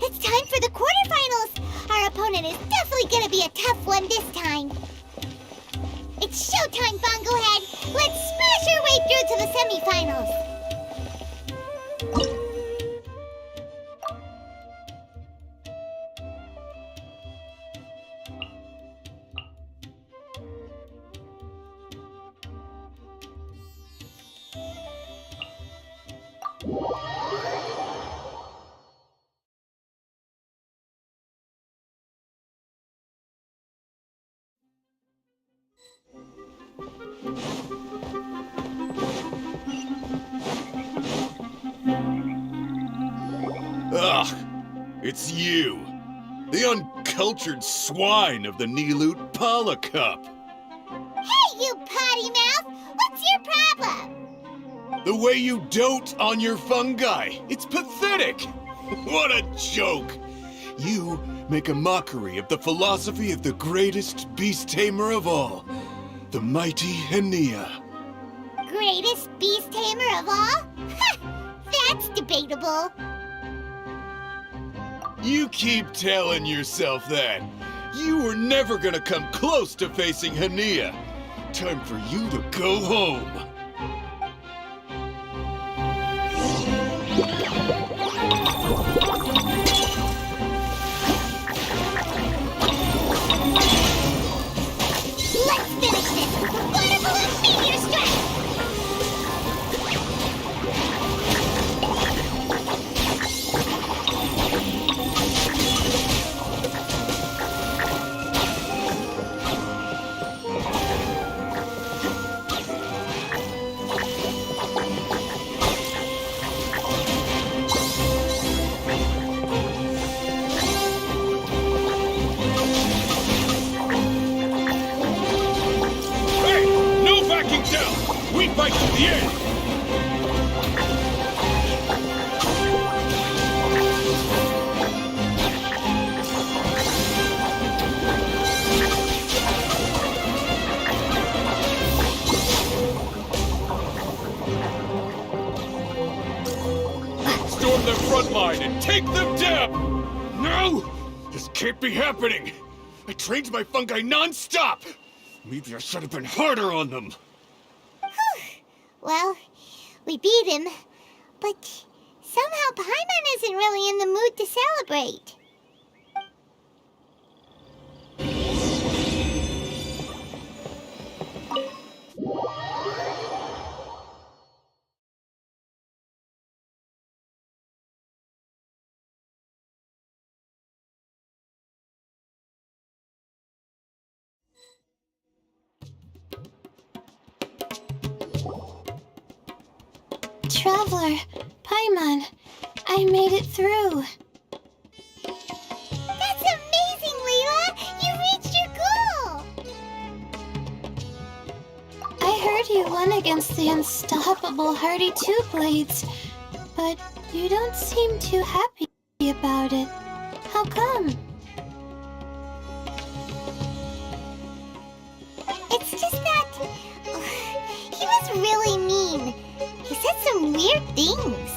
It's time for the quarterfinals! Our opponent is definitely gonna be a tough one this time. It's showtime, Fungohead! Let's smash our way through to the semifinals! Ugh! It's you! The uncultured swine of the Niloot Pala Cup! Hey, you potty mouth! What's your problem? The way you dote on your fungi! It's pathetic! What a joke! You make a mockery of the philosophy of the greatest beast tamer of all, the mighty Henia. Greatest beast tamer of all? Ha! That's debatable. You keep telling yourself that. You were never gonna come close to facing Henia. Time for you to go home. Yeah! Storm their front line and take them down! No! This can't be happening! I trained my fungi non-stop! Maybe I should have been harder on them! Well, we beat him, but somehow Paimon isn't really in the mood to celebrate. Traveler, Paimon, I made it through. That's amazing, Leela! You reached your goal! I heard you won against the unstoppable Hardy Two-Blades, but you don't seem too happy about it. How come? It's just that... he was really mean. He said some weird things.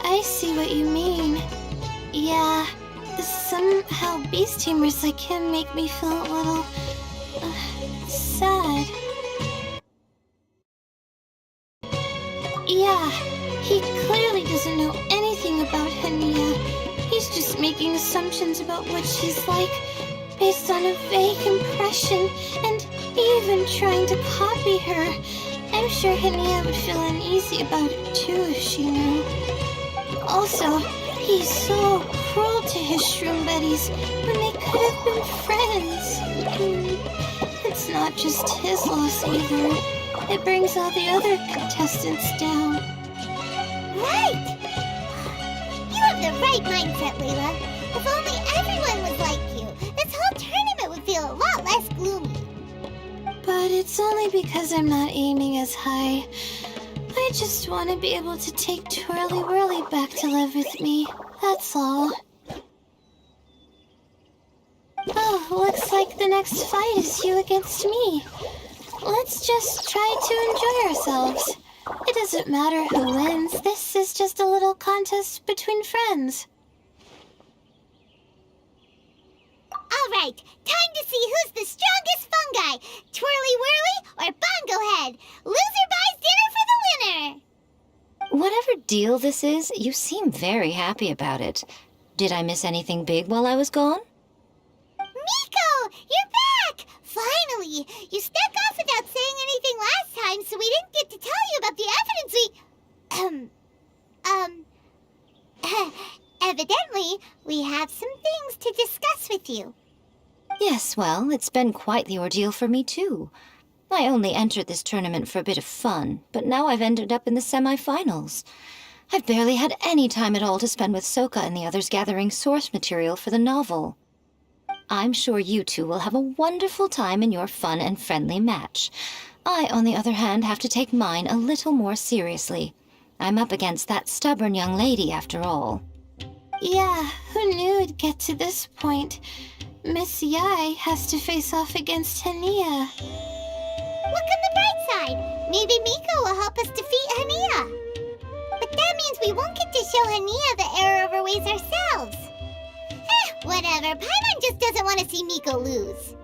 I see what you mean. Yeah, somehow beast tamers like him make me feel a little... sad. Yeah, he clearly doesn't know anything about Hania. He's just making assumptions about what she's like, based on a vague impression, and even trying to copy her. I'm sure Hania would feel uneasy about it too if she knew. Also, he's so cruel to his shroom buddies when they could have been friends. It's not just his loss either. It brings all the other contestants down. Right! You have the right mindset, Leela. If only everyone was like you, this whole tournament would feel a lot less gloomy. But it's only because I'm not aiming as high. I just want to be able to take Twirly Whirly back to live with me. That's all. Oh, looks like the next fight is you against me. Let's just try to enjoy ourselves. It doesn't matter who wins. This is just a little contest between friends. All right, time to see who's the strongest fungi, Twirly Whirly or Bongo Head. Loser buys dinner for the winner. Whatever deal this is, you seem very happy about it. Did I miss anything big while I was gone? Miko, you're back! Finally! You snuck off without saying anything last time, so we didn't get to tell you about the evidence evidently, we have some things to discuss with you. Yes, well, it's been quite the ordeal for me, too. I only entered this tournament for a bit of fun, but now I've ended up in the semi-finals. I've barely had any time at all to spend with Soka and the others gathering source material for the novel. I'm sure you two will have a wonderful time in your fun and friendly match. I, on the other hand, have to take mine a little more seriously. I'm up against that stubborn young lady, after all. Yeah, who knew it'd get to this point? Miss Yai has to face off against Hania. Look on the bright side. Maybe Miko will help us defeat Hania. But that means we won't get to show Hania the error of our ways ourselves. Whatever. Paimon just doesn't want to see Miko lose.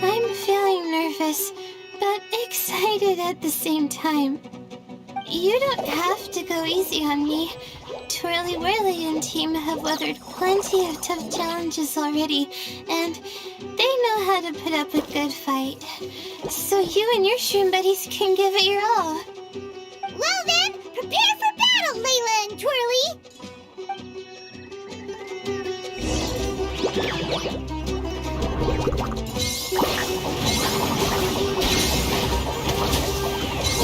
I'm feeling nervous, but excited at the same time. You don't have to go easy on me. Twirly Whirly and team have weathered plenty of tough challenges already, and they know how to put up a good fight. So you and your shroom buddies can give it your all. Well then, prepare for battle, Layla and Twirly!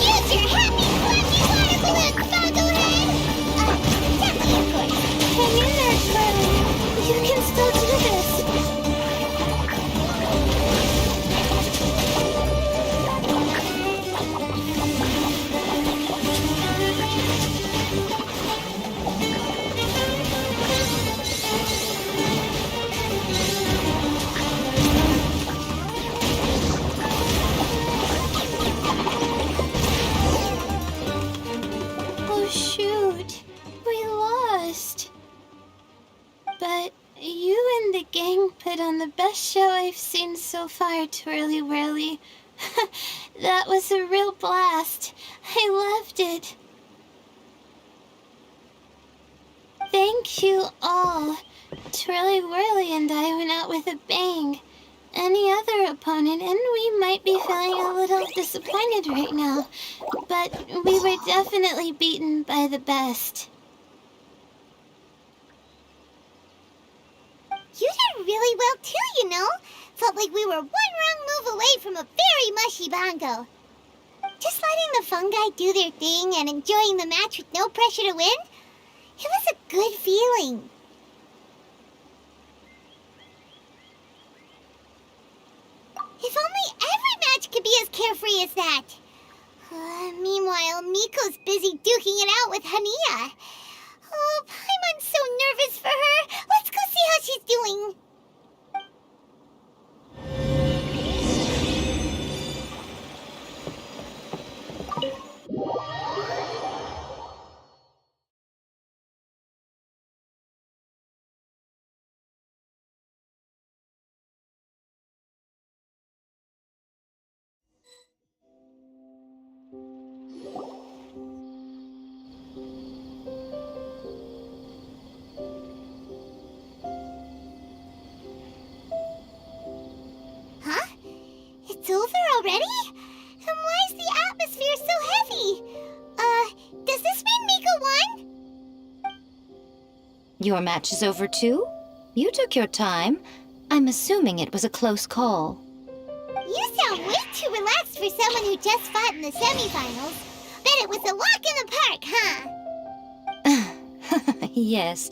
Use your happy, fluffy water balloon, Bogglehead! Definitely, of course. Hang in there, Twirly. You can still do this. Oh shoot, we lost. But you and the gang put on the best show I've seen so far, Twirly Whirly. That was a real blast. I loved it. Thank you all. Twirly Whirly and I went out with a bang. Any other opponent, and we might be feeling a little disappointed right now, but we were definitely beaten by the best. You did really well too, you know. Felt like we were one wrong move away from a very mushy bongo. Just letting the fungi do their thing and enjoying the match with no pressure to win, it was a good feeling. If only every match could be as carefree as that. Meanwhile, Miko's busy duking it out with Hania. Oh, Paimon's so nervous for her. Let's go see how she's doing. Huh? It's over already? And why is the atmosphere so heavy? Does this mean Miko won? Your match is over too? You took your time. I'm assuming it was a close call. You sound way too relaxed for someone who just fought in the semifinals. Bet it was a walk in the park, huh? Yes,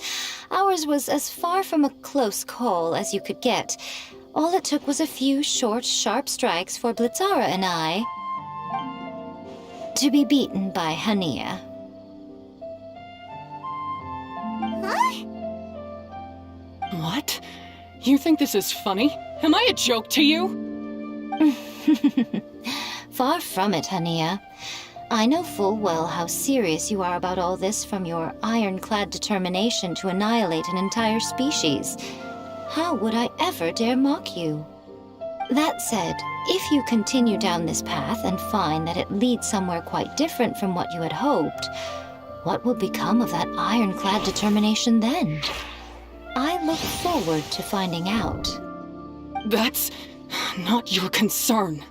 ours was as far from a close call as you could get. All it took was a few short, sharp strikes for Blitzara and I to be beaten by Hania. Huh? What? You think this is funny? Am I a joke to you? Far from it, Hania. I know full well how serious you are about all this from your ironclad determination to annihilate an entire species. How would I ever dare mock you? That said, if you continue down this path and find that it leads somewhere quite different from what you had hoped, what will become of that ironclad determination then? I look forward to finding out. That's not your concern.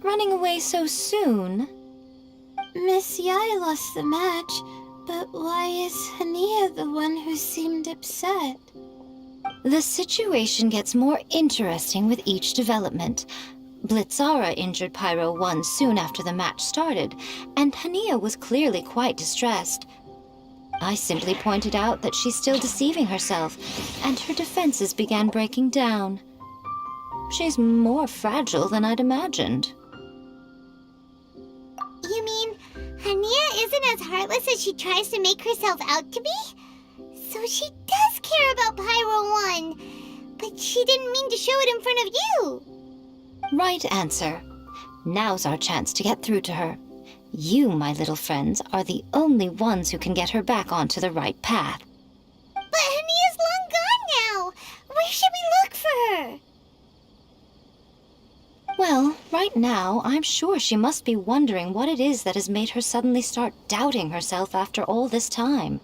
Running away so soon? Miss Yai lost the match, but why is Hania the one who seemed upset? The situation gets more interesting with each development. Blitzara injured Pyro 1 soon after the match started, and Hania was clearly quite distressed. I simply pointed out that she's still deceiving herself, and her defenses began breaking down. She's more fragile than I'd imagined. You mean Hania isn't as heartless as she tries to make herself out to be? So she does care about Pyro 1, but she didn't mean to show it in front of you. Right answer. Now's our chance to get through to her. You, my little friends, are the only ones who can get her back onto the right path. But Hania's long gone now. Where should we look for her? Well, right now, I'm sure she must be wondering what it is that has made her suddenly start doubting herself after all this time.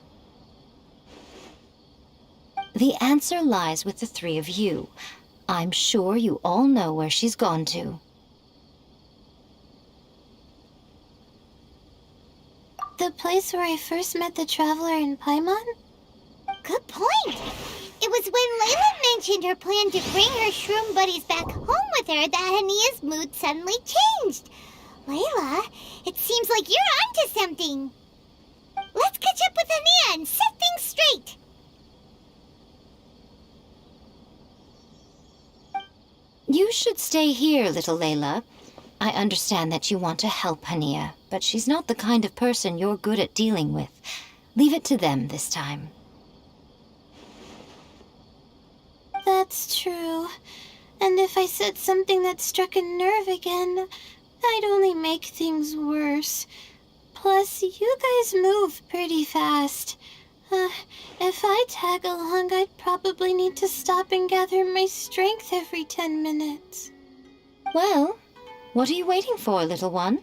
The answer lies with the three of you. I'm sure you all know where she's gone to. The place where I first met the traveler in Paimon? Good point. It was when Layla mentioned her plan to bring her shroom buddies back home with her that Hania's mood suddenly changed. Layla, it seems like you're onto something. Let's catch up with Hania and set things straight. You should stay here, little Layla. I understand that you want to help Hania, but she's not the kind of person you're good at dealing with. Leave it to them this time. That's true. And if I said something that struck a nerve again, I'd only make things worse. Plus, you guys move pretty fast. If I tag along, I'd probably need to stop and gather my strength every 10 minutes. Well, what are you waiting for, little one?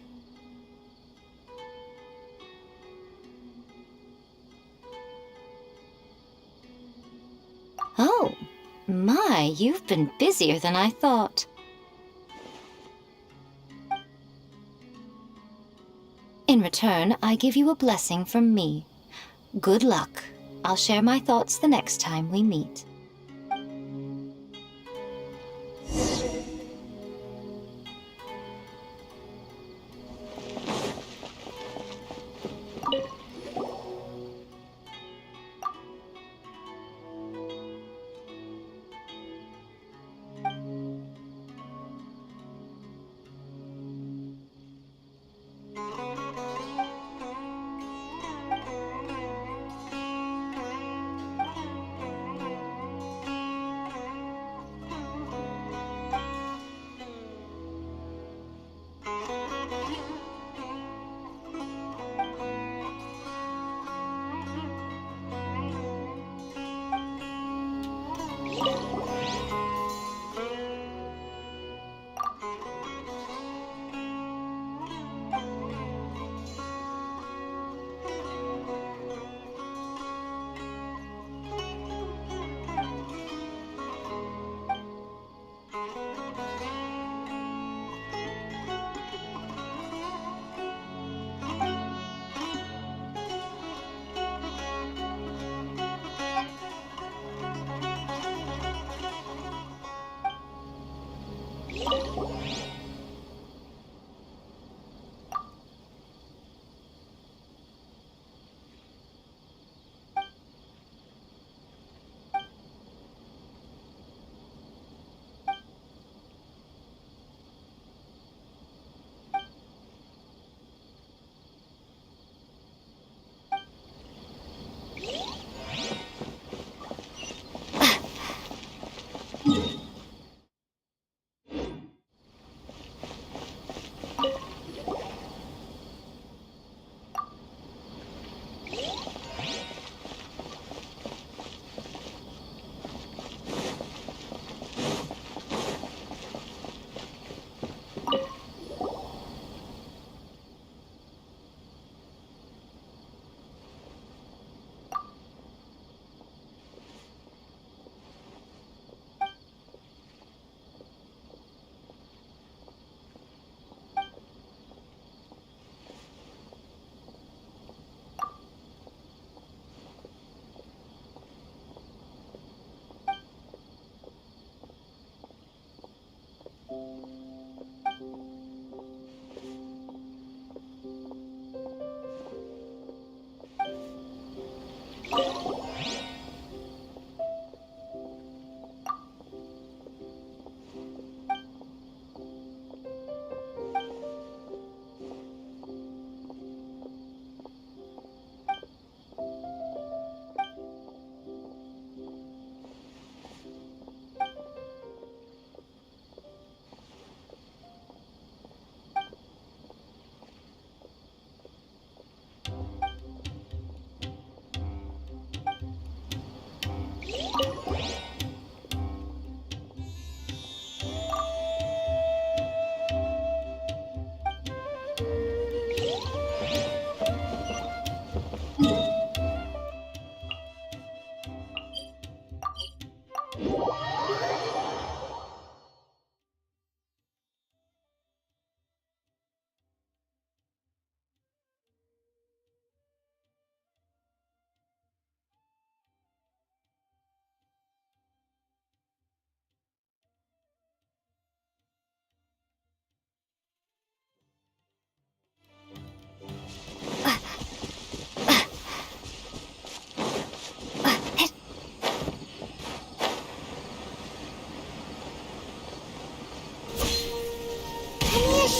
Oh, my, you've been busier than I thought. In return, I give you a blessing from me. Good luck. I'll share my thoughts the next time we meet.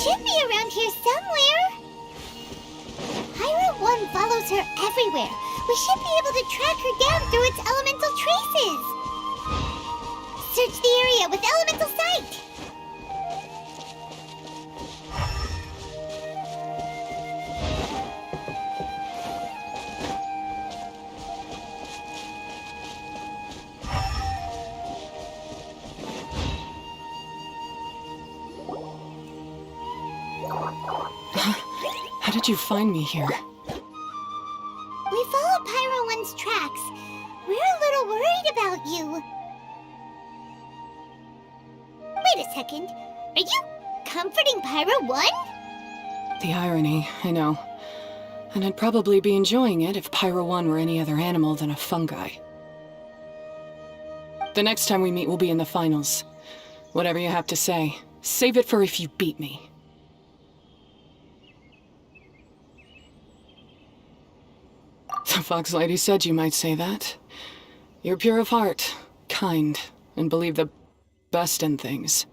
should be around here somewhere. Pyro 1 follows her everywhere. We should be able to track her down through its elemental traces. Search the area with elemental sight. How did you find me here? We followed Pyro 1's tracks. We're a little worried about you. Wait a second. Are you comforting Pyro 1? The irony, I know. And I'd probably be enjoying it if Pyro 1 were any other animal than a fungi. The next time we meet will be in the finals. Whatever you have to say, save it for if you beat me. The Fox Lady said you might say that. You're pure of heart, kind, and believe the best in things.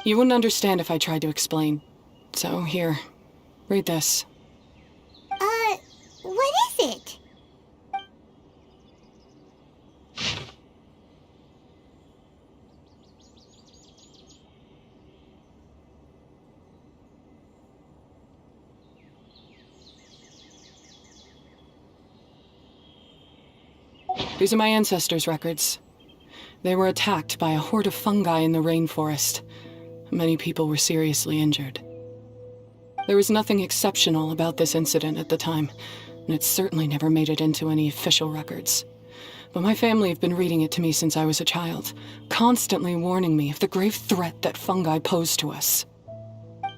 You wouldn't understand if I tried to explain. So here, read this. What is it? These are my ancestors' records. They were attacked by a horde of fungi in the rainforest. Many people were seriously injured. There was nothing exceptional about this incident at the time, and it certainly never made it into any official records. But my family have been reading it to me since I was a child, constantly warning me of the grave threat that fungi pose to us.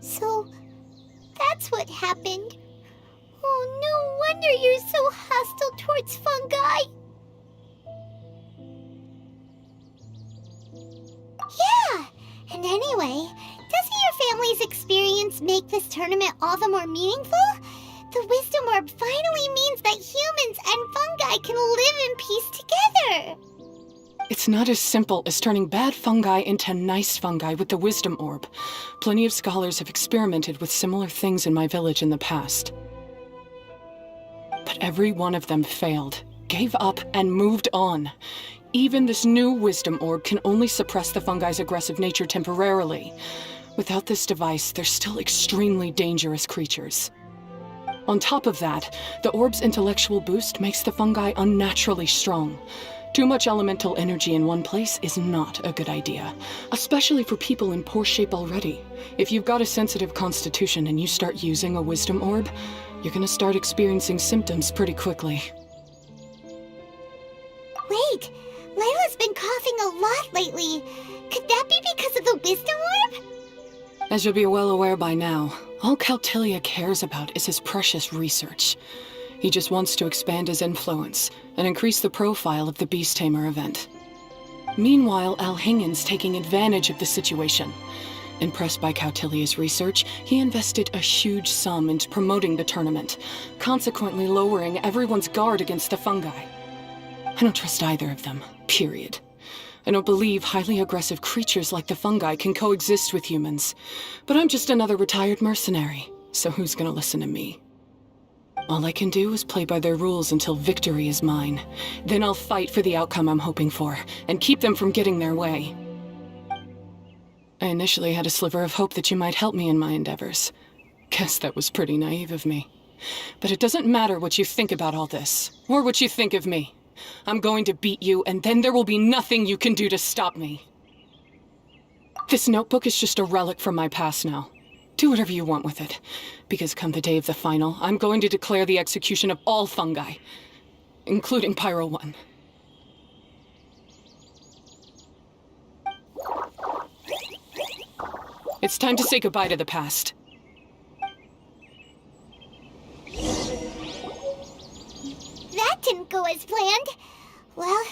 So, that's what happened. Oh, no wonder you're so hostile towards fungi. Yeah, and anyway, doesn't your family's experience make this tournament all the more meaningful? The Wisdom Orb finally means that humans and fungi can live in peace together. It's not as simple as turning bad fungi into nice fungi with the Wisdom Orb. Plenty of scholars have experimented with similar things in my village in the past. But every one of them failed, gave up, and moved on. Even this new Wisdom Orb can only suppress the fungi's aggressive nature temporarily. Without this device, they're still extremely dangerous creatures. On top of that, the orb's intellectual boost makes the fungi unnaturally strong. Too much elemental energy in one place is not a good idea, especially for people in poor shape already. If you've got a sensitive constitution and you start using a Wisdom Orb, you're gonna start experiencing symptoms pretty quickly. Wait, Layla's been coughing a lot lately. Could that be because of the Wisdom Orb? As you'll be well aware by now, all Caltilia cares about is his precious research. He just wants to expand his influence and increase the profile of the Beast Tamer event. Meanwhile, Alhingen's taking advantage of the situation. Impressed by Cautilia's research, he invested a huge sum into promoting the tournament, consequently lowering everyone's guard against the fungi. I don't trust either of them, period. I don't believe highly aggressive creatures like the fungi can coexist with humans. But I'm just another retired mercenary, so who's gonna listen to me? All I can do is play by their rules until victory is mine. Then I'll fight for the outcome I'm hoping for, and keep them from getting their way. I initially had a sliver of hope that you might help me in my endeavors. Guess that was pretty naive of me. But it doesn't matter what you think about all this, or what you think of me. I'm going to beat you, and then there will be nothing you can do to stop me. This notebook is just a relic from my past now. Do whatever you want with it, because come the day of the final, I'm going to declare the execution of all fungi, including Pyro 1. It's time to say goodbye to the past. That didn't go as planned. Well,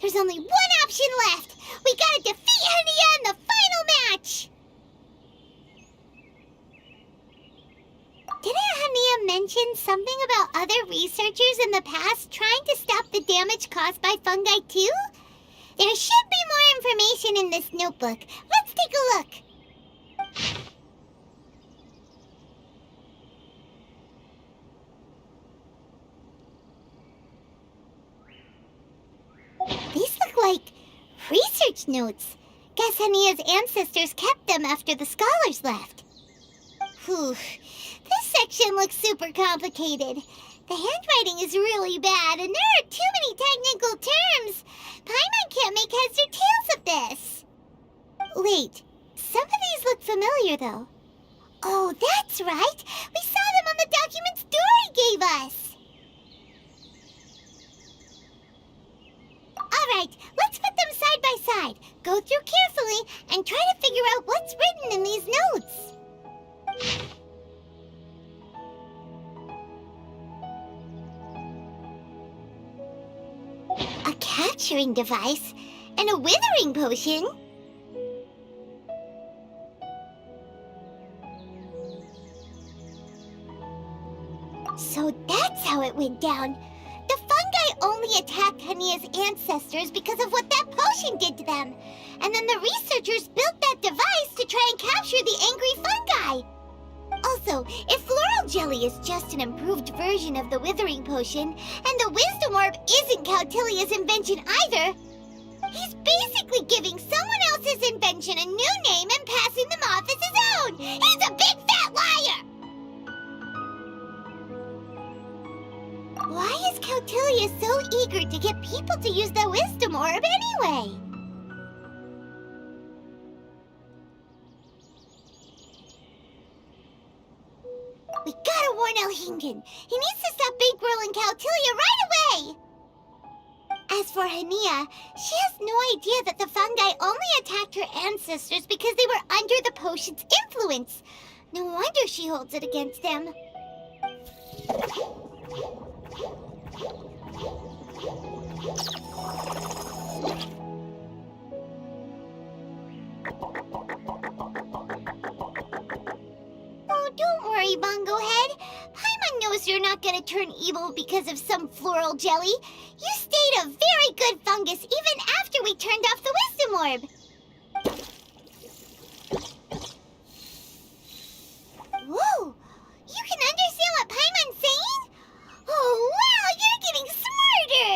there's only one option left. We gotta defeat Hania in the final match! Didn't Hania mention something about other researchers in the past trying to stop the damage caused by fungi too? There should be more information in this notebook. Let's take a look. research notes. Guess Hania's ancestors kept them after the scholars left. Whew. This section looks super complicated. The handwriting is really bad, and there are too many technical terms. Paimon can't make heads or tails of this. Wait, some of these look familiar, though. Oh, that's right. We saw them on the documents Dory gave us. All right, let's put them side by side. Go through carefully and try to figure out what's written in these notes. A capturing device and a withering potion? So that's how it went down. The fungi only attacked Hania's ancestors because of what that potion did to them. And then the researchers built that device to try and capture the angry fungi. Also, if floral jelly is just an improved version of the withering potion, and the wisdom orb isn't Cautilia's invention either, he's basically giving someone else's invention a new name and passing them off as his own. He's a big fat liar! Why is Cautilia so eager to get people to use the wisdom orb anyway? We gotta warn Elhingen. He needs to stop bankrolling Cautilia right away! As for Hania, she has no idea that the fungi only attacked her ancestors because they were under the potion's influence. No wonder she holds it against them. Oh, don't worry, Bongo Head. Paimon knows you're not gonna turn evil because of some floral jelly. You stayed a very good fungus even after we turned off the wisdom orb. Whoa! You can understand what Paimon's saying? Oh, wow! You're getting smarter!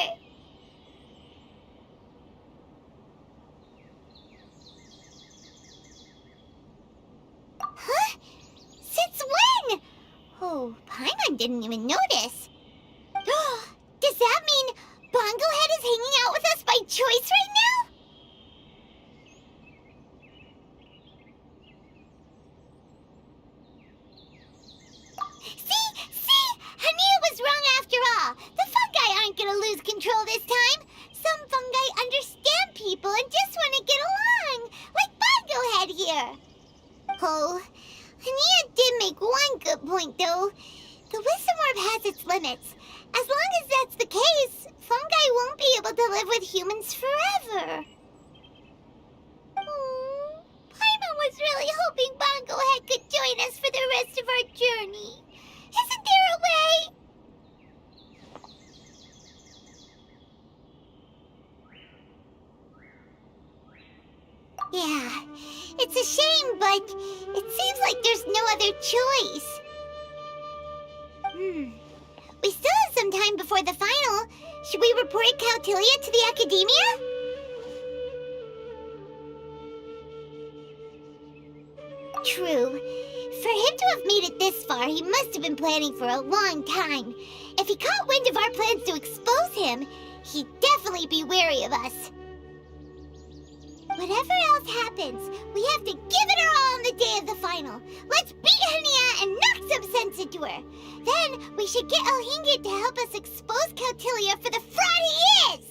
Huh? Since when? Oh, Paimon didn't even notice. Does that mean Bongo Head is hanging out with us by choice right now? See? Hania was wrong after all. The fungi aren't gonna lose control this time. Some fungi understand people and just want to get along, like Bongo Head here. Oh, Hania did make one good point, though. The wisdom orb has its limits. As long as that's the case, fungi won't be able to live with humans forever. Oh, Paimon was really hoping Bongo Head could join us for the rest of our journey. Isn't there a way? Yeah, it's a shame, but it seems like there's no other choice. We still have some time before the final. Should we report Cautilia to the academia? True. For him to have made it this far, he must have been planning for a long time. If he caught wind of our plans to expose him, he'd definitely be wary of us. Whatever else happens, we have to give it our all on the day of the final. Let's beat Hania and knock some sense into her. Then we should get Elhingen to help us expose Cautilia for the fraud he is!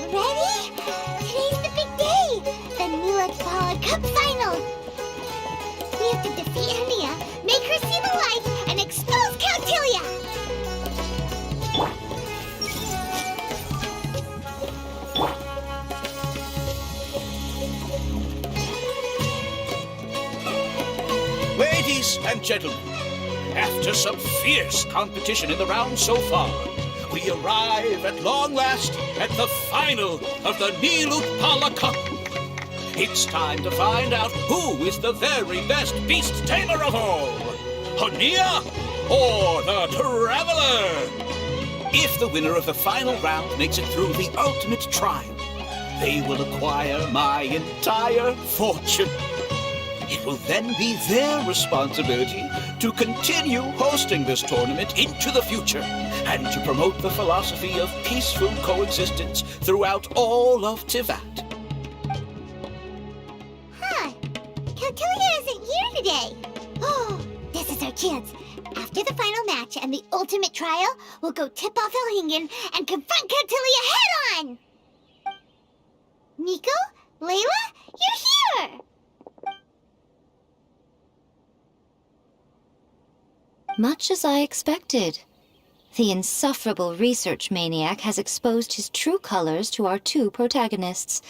Ready? Today's the big day! The New Power Cup Final! We have to defeat Hania, make her see the light, and expose Caltilia! Ladies and gentlemen, after some fierce competition in the round so far, we arrive at long last at the final of the Nilutpala Cup. It's time to find out who is the very best beast tamer of all, Hania or the Traveler. If the winner of the final round makes it through the ultimate trial, they will acquire my entire fortune. It will then be their responsibility to continue hosting this tournament into the future and to promote the philosophy of peaceful coexistence throughout all of Tivat. Huh. Caltilia isn't here today. Oh, this is our chance. After the final match and the ultimate trial, we'll go tip off Elhingen and confront Caltilia head-on! Nico? Layla? You're here! Much as I expected. The insufferable research maniac has exposed his true colors to our two protagonists.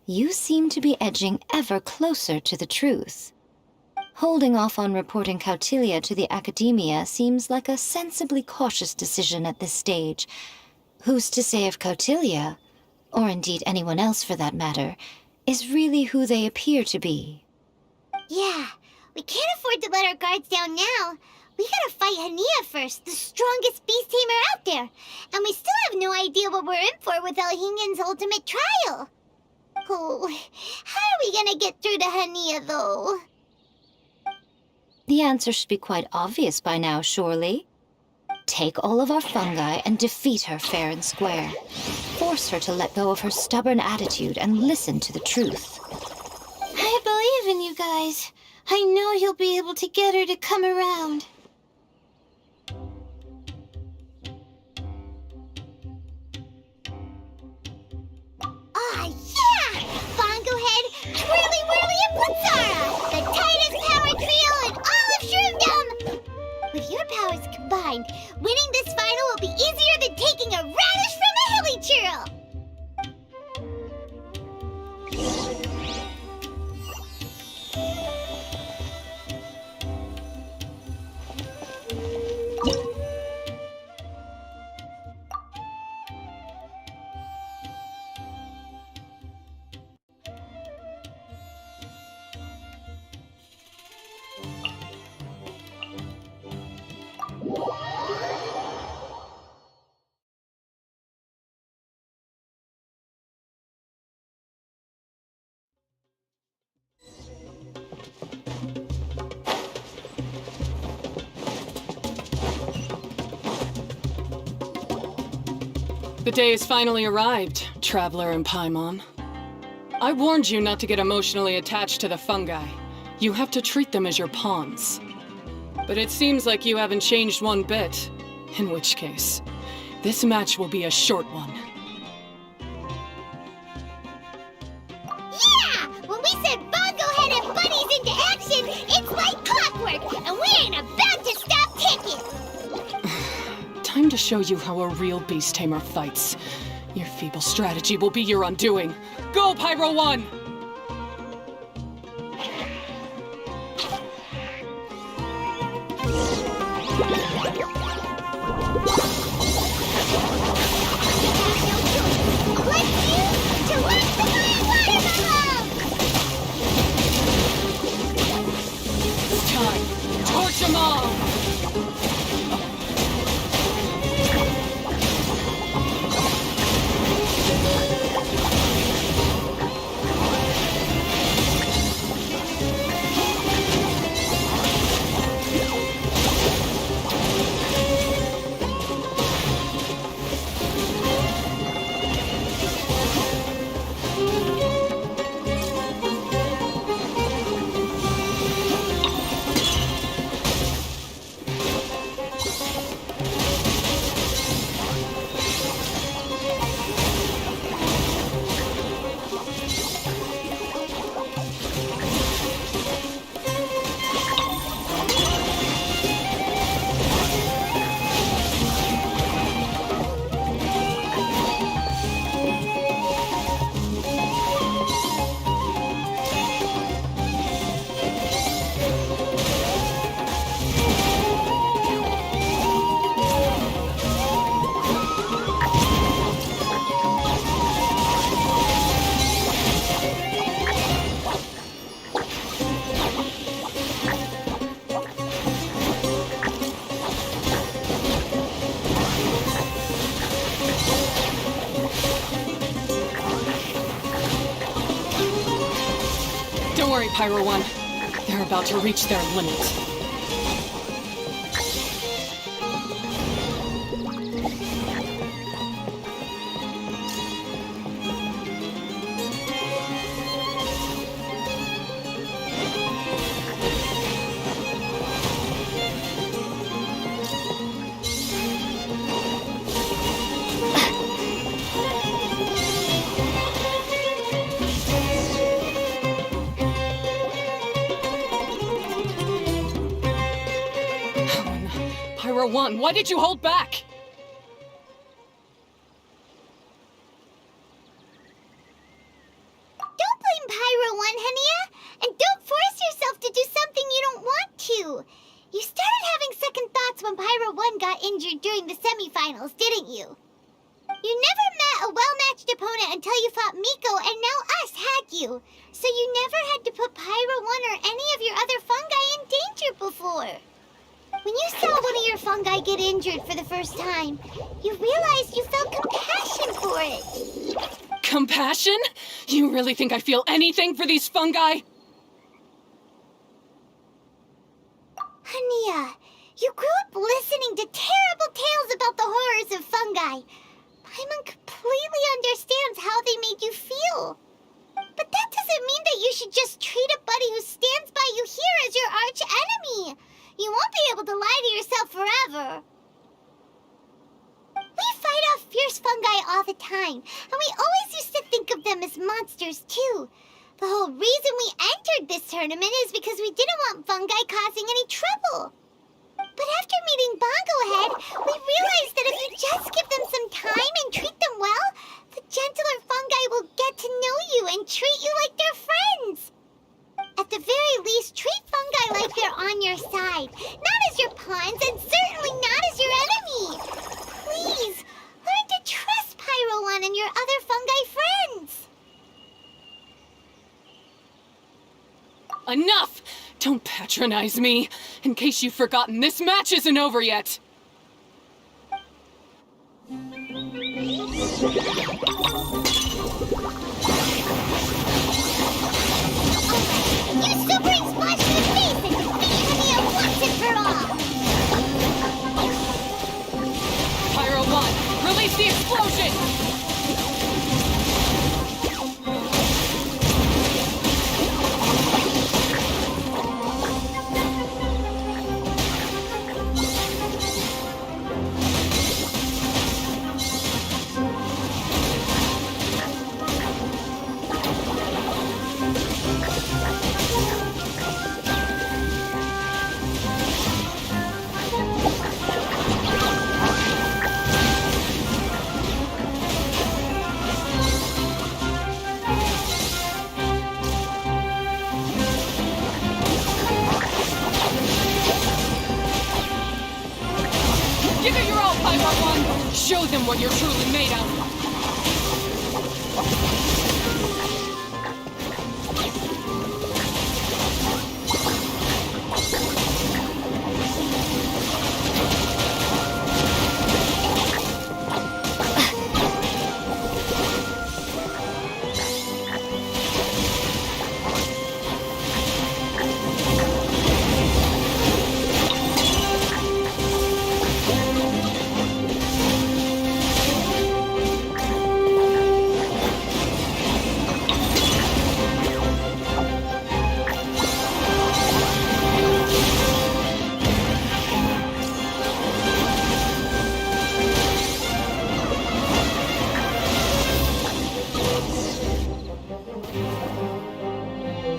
You seem to be edging ever closer to the truth. Holding off on reporting Caltilia to the Academia seems like a sensibly cautious decision at this stage. Who's to say if Caltilia, or indeed anyone else for that matter, is really who they appear to be? Yeah, we can't afford to let our guards down now. We gotta fight Hania first, the strongest beast tamer out there. And we still have no idea what we're in for with Elhingen's ultimate trial. Oh, how are we gonna get through to Hania, though? The answer should be quite obvious by now, surely. Take all of our fungi and defeat her fair and square. Force her to let go of her stubborn attitude and listen to the truth. I believe in you guys. I know you'll be able to get her to come around. Ah, yeah! Bongo Head, Twirly Whirly, and Blitzara! The tightest power trio in all of Shroomdom! With your powers combined, winning this final will be easier than taking a radish from a hilly churl! The day has finally arrived, Traveler and Paimon. I warned you not to get emotionally attached to the fungi. You have to treat them as your pawns. But it seems like you haven't changed one bit. In which case, this match will be a short one. Yeah! When we send Bongo Head and Bunnies into action, it's like clockwork, and we ain't about to stop ticking! Time to show you how a real beast tamer fights. Your feeble strategy will be your undoing. Go, Pyro 1! It's time. Torch them all! Don't worry, Pyro 1. They're about to reach their limit. Pyro 1, why did you hold back? Don't blame Pyro 1, Hania! And don't force yourself to do something you don't want to! You started having second thoughts when Pyro 1 got injured during the semifinals, didn't you? You never met a well-matched opponent until you fought Miko, and now us had you. So you never had to put Pyro 1 or any of your other fungi in danger before. When you saw one of your fungi get injured for the first time, you realized you felt compassion for it. Compassion? You really think I feel anything for these fungi? Hania, you grew up listening to terrible tales about the horrors of fungi. Paimon completely understands how they made you feel. But that doesn't mean that you should just treat a buddy who stands by you here as your arch enemy. You won't be able to lie to yourself forever. We fight off fierce fungi all the time, and we always used to think of them as monsters too. The whole reason we entered this tournament is because we didn't want fungi causing any trouble. But after meeting Bongo Head, we realized that if you just give them some time and treat them well, the gentler fungi will get to know you and treat you like their friends. At the very least, treat fungi like they're on your side, not as your pawns and certainly not as your enemy. Please, learn to trust Pyro 1 and your other fungi friends. Enough! Don't patronize me. In case you've forgotten, this match isn't over yet. You super splash to the face and defeat Hania once and for all! Pyro 1, release the explosion! Give it your all, Pyro 1! Show them what you're truly made of!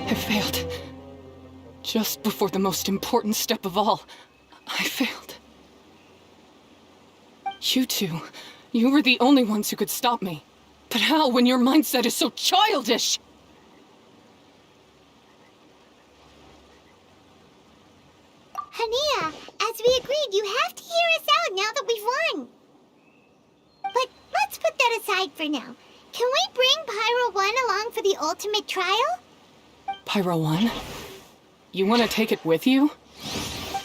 I failed. Just before the most important step of all, I failed. You two, you were the only ones who could stop me. But how when your mindset is so childish? Hania, as we agreed, you have to hear us out now that we've won. But let's put that aside for now. Can we bring Pyro 1 along for the ultimate trial? Pyro 1? You want to take it with you?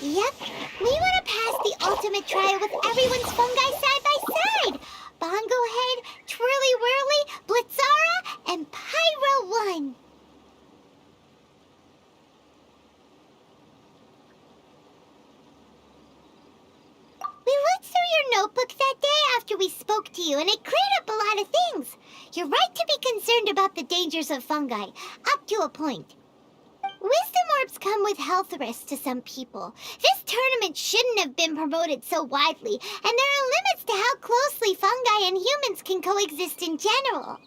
Yep. We want to pass the ultimate trial with everyone's fungi side by side. Bongo Head, Twirly Whirly, Blitzara, and Pyro 1. notebook that day after we spoke to you, and it cleared up a lot of things. You're right to be concerned about the dangers of fungi, up to a point. Wisdom orbs come with health risks to some people. This tournament shouldn't have been promoted so widely, and there are limits to how closely fungi and humans can coexist in general.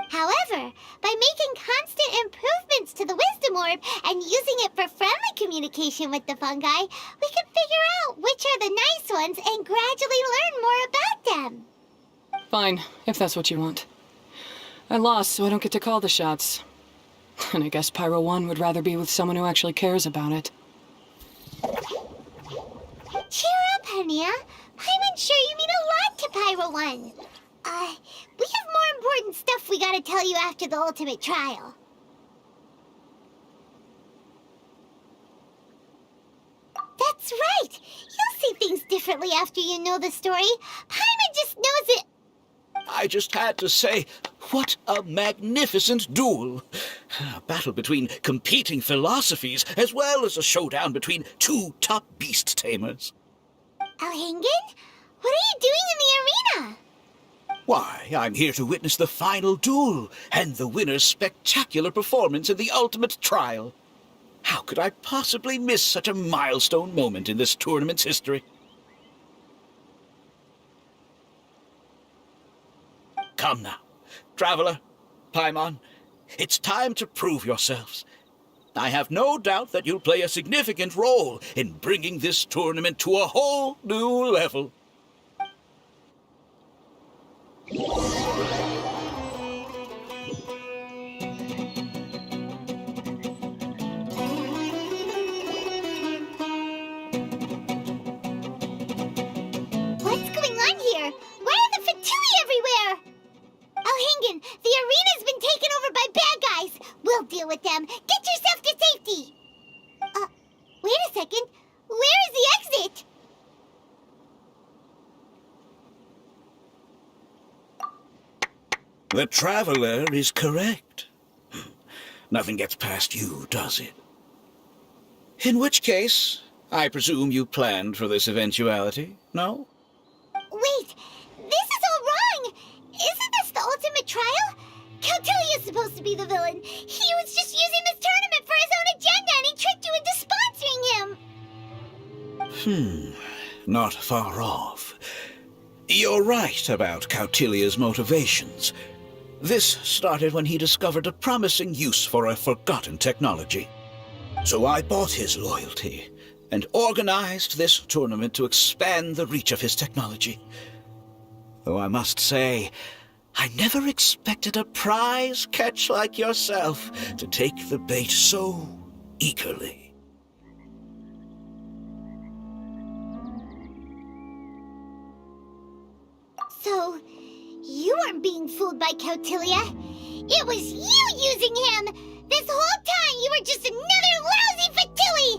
However, by making constant improvements to the Wisdom Orb and using it for friendly communication with the fungi, we can figure out which are the nice ones and gradually learn more about them. Fine, if that's what you want. I lost, so I don't get to call the shots. And I guess Pyro 1 would rather be with someone who actually cares about it. Cheer up, Hania. I'm sure you mean a lot to Pyro 1. We have more important stuff we gotta tell you after the ultimate trial. That's right! You'll see things differently after you know the story. Paimon just knows it. I just had to say, what a magnificent duel! A battle between competing philosophies, as well as a showdown between two top beast tamers. Alhingen? What are you doing in the arena? Why, I'm here to witness the final duel, and the winner's spectacular performance in the ultimate trial. How could I possibly miss such a milestone moment in this tournament's history? Come now, Traveler, Paimon, it's time to prove yourselves. I have no doubt that you'll play a significant role in bringing this tournament to a whole new level. What's going on here? Why are the Fatui everywhere? Alhingen, the arena's been taken over by bad guys. We'll deal with them. Get yourself to safety. Wait a second. Where is the exit? The Traveler is correct. Nothing gets past you, does it? In which case, I presume you planned for this eventuality, no? Wait, this is all wrong. Isn't this the ultimate trial? Cautilia's supposed to be the villain. He was just using this tournament for his own agenda, and he tricked you into sponsoring him. Not far off. You're right about Cautilia's motivations. This started when he discovered a promising use for a forgotten technology. So I bought his loyalty and organized this tournament to expand the reach of his technology. Though I must say, I never expected a prize catch like yourself to take the bait so eagerly. So, you weren't being fooled by Cautilia. It was you using him! This whole time you were just another lousy Fatui!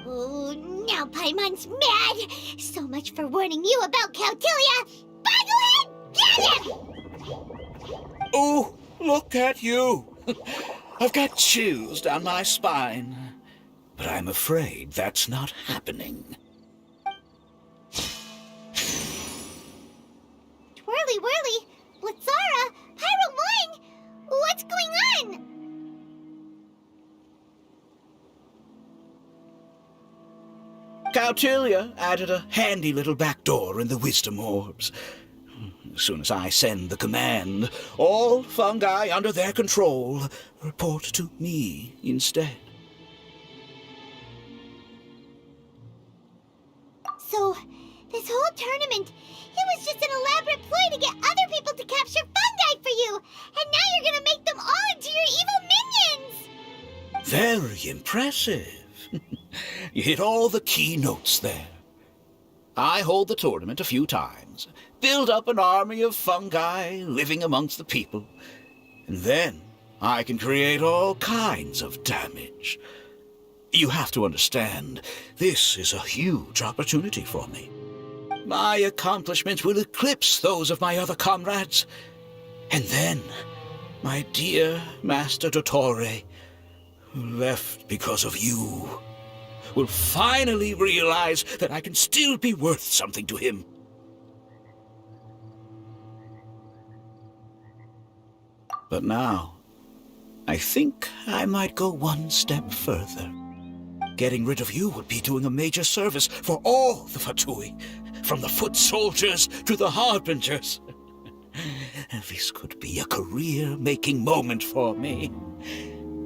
Oh, now Paimon's mad! So much for warning you about Cautilia! Boglehead, get him! Oh, look at you! I've got chills down my spine. But I'm afraid that's not happening. Twirly whirly, Blitzara, Pyro 1, what's going on? Cautilia added a handy little back door in the wisdom orbs. As soon as I send the command, all fungi under their control report to me instead. So, this whole tournament, it was just an elaborate ploy to get other people to capture fungi for you! And now you're gonna make them all into your evil minions! Very impressive. You hit all the key notes there. I hold the tournament a few times, build up an army of fungi living amongst the people, and then I can create all kinds of damage. You have to understand, this is a huge opportunity for me. My accomplishments will eclipse those of my other comrades. And then, my dear Master Dottore, who left because of you, will finally realize that I can still be worth something to him. But now, I think I might go one step further. Getting rid of you would be doing a major service for all the Fatui, from the foot soldiers to the harbingers. This could be a career-making moment for me.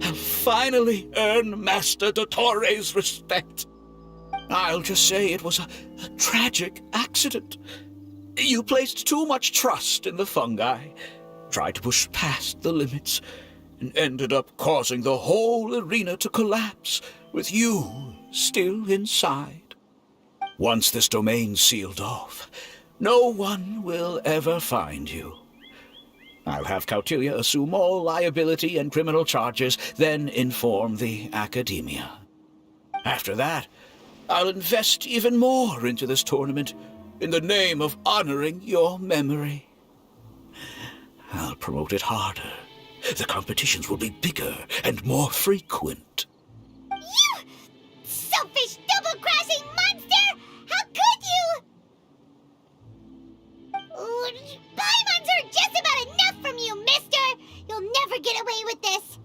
I'll finally earn Master Dottore's respect. I'll just say it was a tragic accident. You placed too much trust in the fungi, tried to push past the limits, and ended up causing the whole arena to collapse, with you still inside. Once this domain's sealed off, no one will ever find you. I'll have Cautilia assume all liability and criminal charges, then inform the Academia. After that, I'll invest even more into this tournament in the name of honoring your memory. I'll promote it harder. The competitions will be bigger and more frequent. You selfish, double-crashing monster! How could you? Paimons are just about enough from you, mister! You'll never get away with this!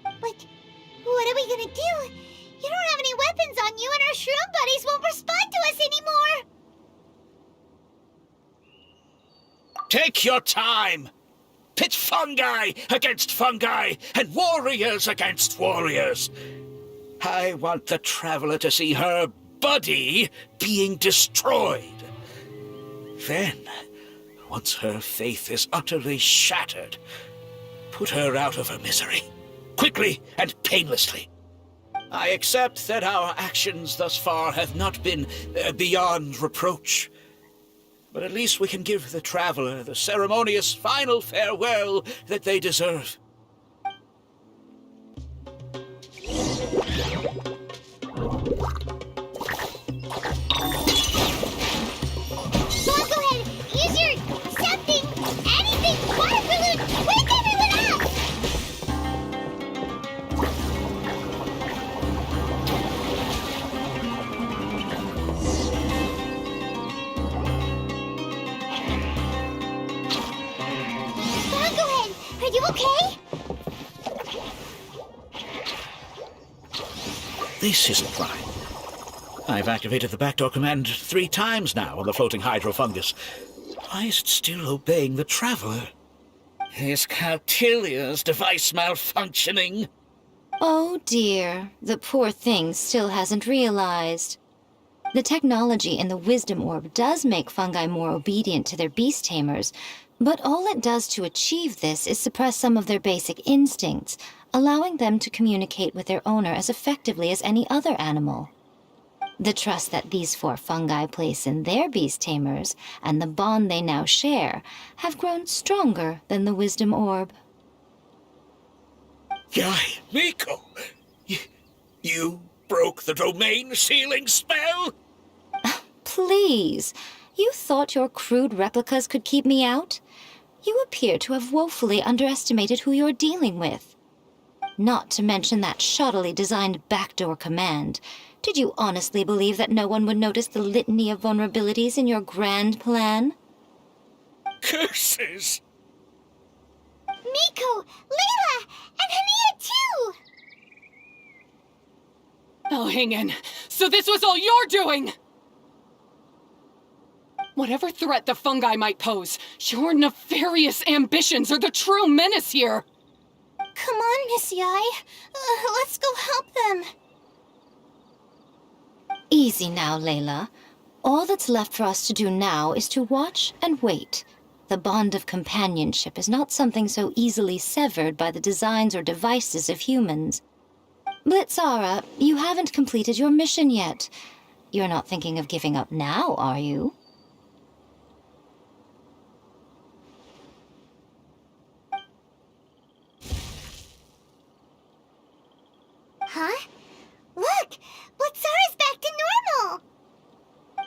But what are we gonna do? You don't have any weapons on you, and our shroom buddies won't respond to us anymore! Take your time! Pit fungi against fungi, and warriors against warriors. I want the Traveler to see her buddy being destroyed. Then, once her faith is utterly shattered, put her out of her misery, quickly and painlessly. I accept that our actions thus far have not been beyond reproach. But at least we can give the Traveler the ceremonious final farewell that they deserve. Go ahead, use your something, anything, water balloon, wake everyone up! Are you okay? This isn't right. I've activated the backdoor command 3 times now on the floating hydrofungus. Why is it still obeying the Traveler? Is Cautilia's device malfunctioning? Oh dear, the poor thing still hasn't realized. The technology in the Wisdom Orb does make fungi more obedient to their beast tamers, but all it does to achieve this is suppress some of their basic instincts, allowing them to communicate with their owner as effectively as any other animal. The trust that these 4 fungi place in their beast tamers, and the bond they now share, have grown stronger than the Wisdom Orb. Yai, Miko! You broke the domain sealing spell? Please, you thought your crude replicas could keep me out? You appear to have woefully underestimated who you're dealing with. Not to mention that shoddily designed backdoor command. Did you honestly believe that no one would notice the litany of vulnerabilities in your grand plan? Curses! Miko, Layla, and Hania too! Oh, hang in. So this was all you're doing! Whatever threat the fungi might pose, your nefarious ambitions are the true menace here! Come on, Miss Yai. Let's go help them. Easy now, Layla. All that's left for us to do now is to watch and wait. The bond of companionship is not something so easily severed by the designs or devices of humans. Blitzara, you haven't completed your mission yet. You're not thinking of giving up now, are you? Huh? Look! Blitzara's back to normal!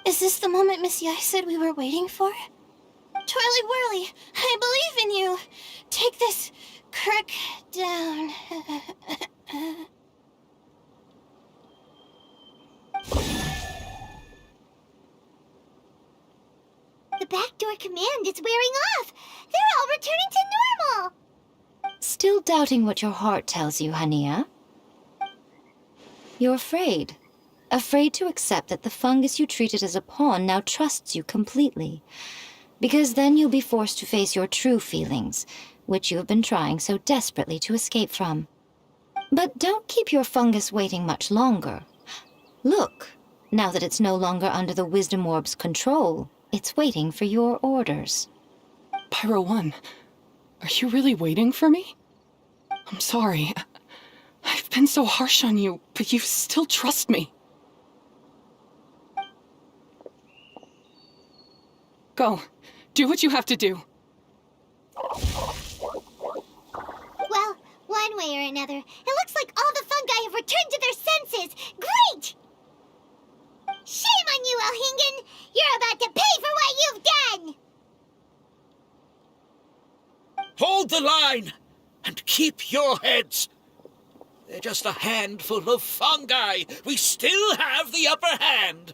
Is this the moment Miss Yai said we were waiting for? Twirly Whirly, I believe in you. Take this crook down. The backdoor command is wearing off! They're all returning to normal! still doubting what your heart tells you, Hania? You're afraid. Afraid to accept that the fungus you treated as a pawn now trusts you completely. Because then you'll be forced to face your true feelings, which you have been trying so desperately to escape from. But don't keep your fungus waiting much longer. Look, now that it's no longer under the Wisdom Orb's control, it's waiting for your orders. Pyro 1, are you really waiting for me? I'm sorry. I've been so harsh on you, but you still trust me. Go. Do what you have to do. Well, one way or another, it looks like all the fungi have returned to their senses. Great! Shame on you, Elhingen! You're about to pay for what you've done! Hold the line and keep your heads. They're just a handful of fungi. We still have the upper hand.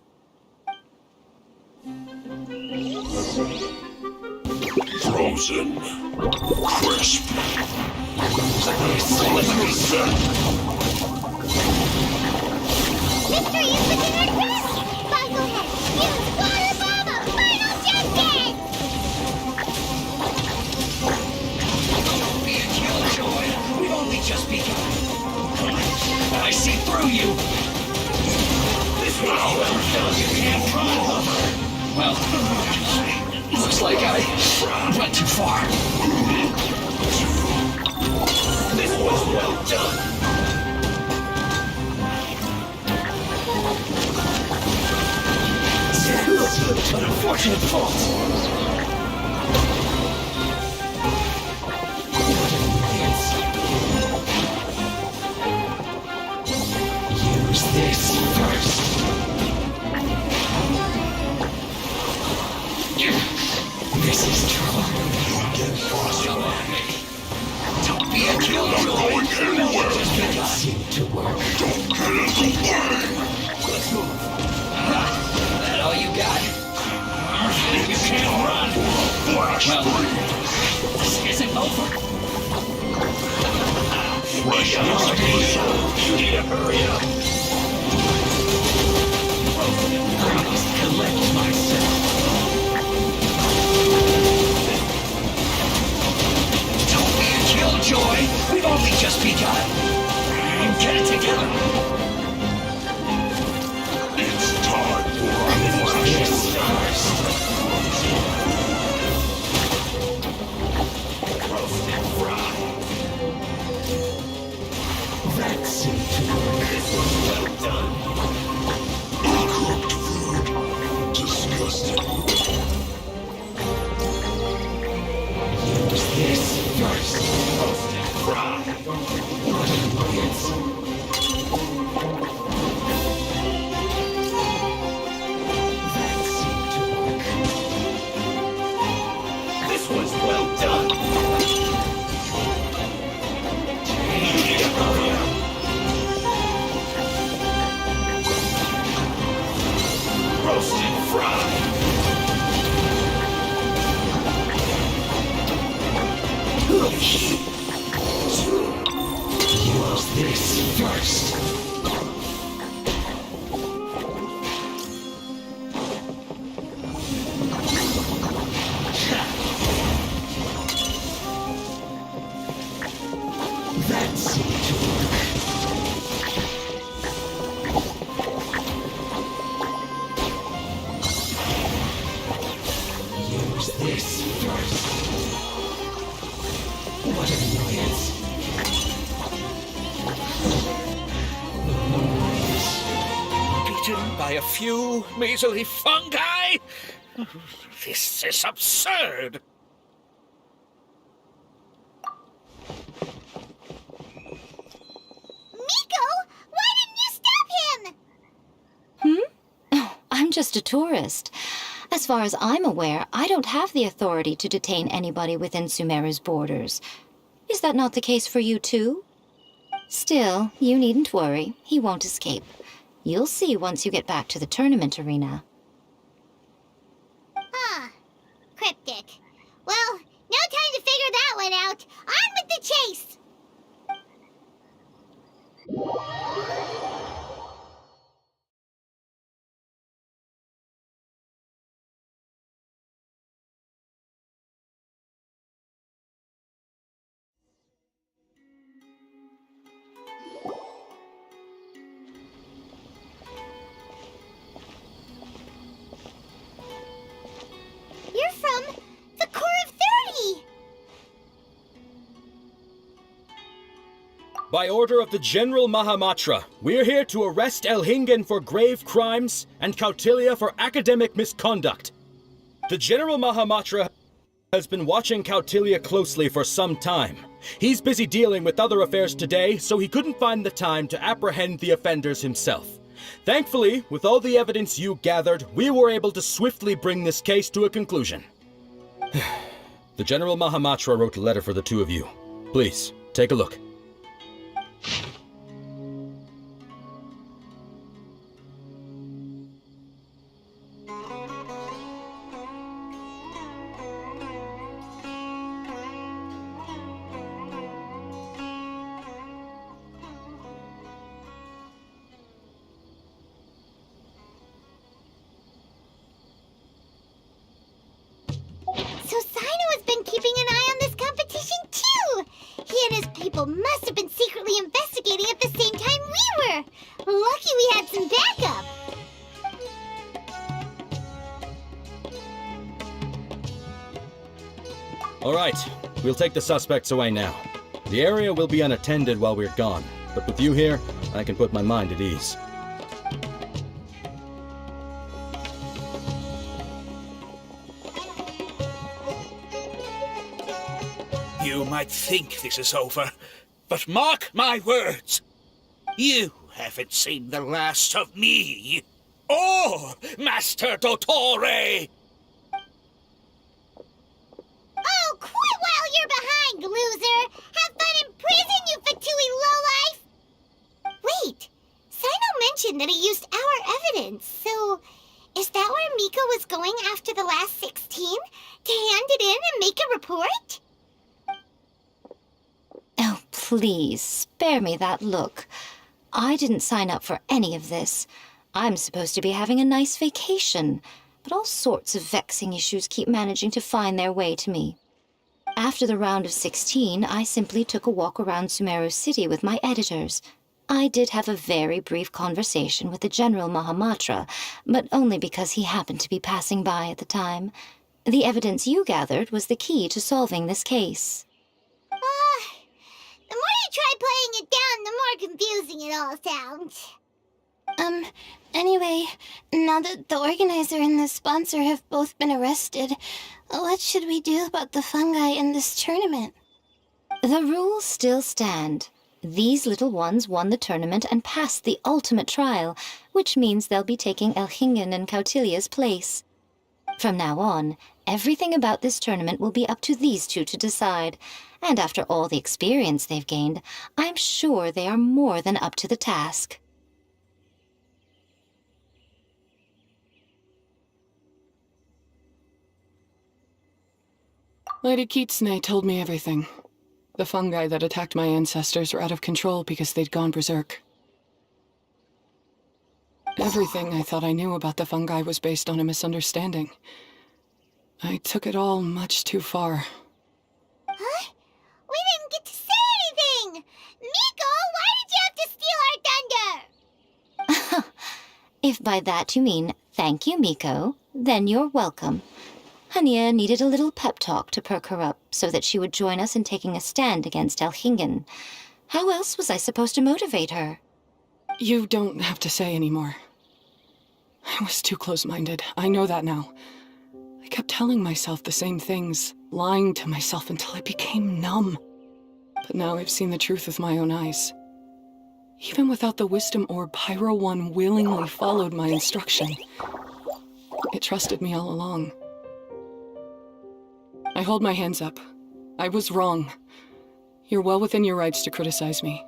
Frozen. Crisp. Victory is within our grasp! Boglehead, use water lava! Final justice! Be a killjoy. We've only just begun. I see through you. This was you can't run over. Well, looks like I went too far. This was well done. An unfortunate fault. Use this first. This is trouble. Don't be a killjoy. Not going anywhere. Just make it seem to work. Don't get in the way. Let's move. That all you got? You can't run. Flash this isn't over. Fresh you need to hurry up. I must collect myself. Don't be a killjoy. We've only just begun. Get it together. It's time for a flash first. Roast and fry. That seemed to work. This was well done. Cooked food. Disgusting. Use this first. Roast and fry. What annoyance. That seemed to work. This was well done. Roast and fry. Use this first. That seemed to work. Use this first. What annoyance. Beaten by a few measly fungi? This is absurd. Miko, why didn't you stop him? Oh, I'm just a tourist. As far as I'm aware, I don't have the authority to detain anybody within Sumeru's borders. Is that not the case for you too? Still, you needn't worry. He won't escape. You'll see once you get back to the tournament arena. Huh. Cryptic. Well, no time to figure that one out. On with the chase! By order of the General Mahamatra, we're here to arrest Elhingen for grave crimes and Kautilya for academic misconduct. The General Mahamatra has been watching Kautilya closely for some time. He's busy dealing with other affairs today, so he couldn't find the time to apprehend the offenders himself. Thankfully, with all the evidence you gathered, we were able to swiftly bring this case to a conclusion. The General Mahamatra wrote a letter for the two of you. Please, take a look. So Sino has been keeping an eye on this competition too! He and his people must have been secretly investigating at the same time we were! Lucky we had some backup! All right, we'll take the suspects away now. The area will be unattended while we're gone, but with you here, I can put my mind at ease. You might think this is over, but mark my words. You haven't seen the last of me. Or Master Dottore! Oh, quit while you're behind, loser! Have fun in prison, you fatui lowlife! Wait, Sino mentioned that he used our evidence, so is that where Miko was going after the last 16? To hand it in and make a report? Oh, please, spare me that look. I didn't sign up for any of this. I'm supposed to be having a nice vacation, but all sorts of vexing issues keep managing to find their way to me. After the round of 16, I simply took a walk around Sumeru City with my editors. I did have a very brief conversation with the General Mahamatra, but only because he happened to be passing by at the time. The evidence you gathered was the key to solving this case. The more you try playing it down, the more confusing it all sounds. Anyway, now that the organizer and the sponsor have both been arrested, what should we do about the fungi in this tournament? The rules still stand. These little ones won the tournament and passed the ultimate trial, which means they'll be taking Elhingen and Kautilya's place. From now on, everything about this tournament will be up to these two to decide, and after all the experience they've gained, I'm sure they are more than up to the task. Lady Kitsune told me everything. The fungi that attacked my ancestors were out of control because they'd gone berserk. Everything I thought I knew about the fungi was based on a misunderstanding. I took it all much too far. Huh? We didn't get to say anything! Miko, why did you have to steal our thunder? If by that you mean thank you, Miko, then you're welcome. Hania needed a little pep talk to perk her up so that she would join us in taking a stand against Elhingen. How else was I supposed to motivate her? You don't have to say anymore. I was too close-minded. I know that now. I kept telling myself the same things, lying to myself until I became numb. But now I've seen the truth with my own eyes. Even without the wisdom orb, Pyro One willingly followed my instruction. It trusted me all along. I hold my hands up. I was wrong. You're well within your rights to criticize me,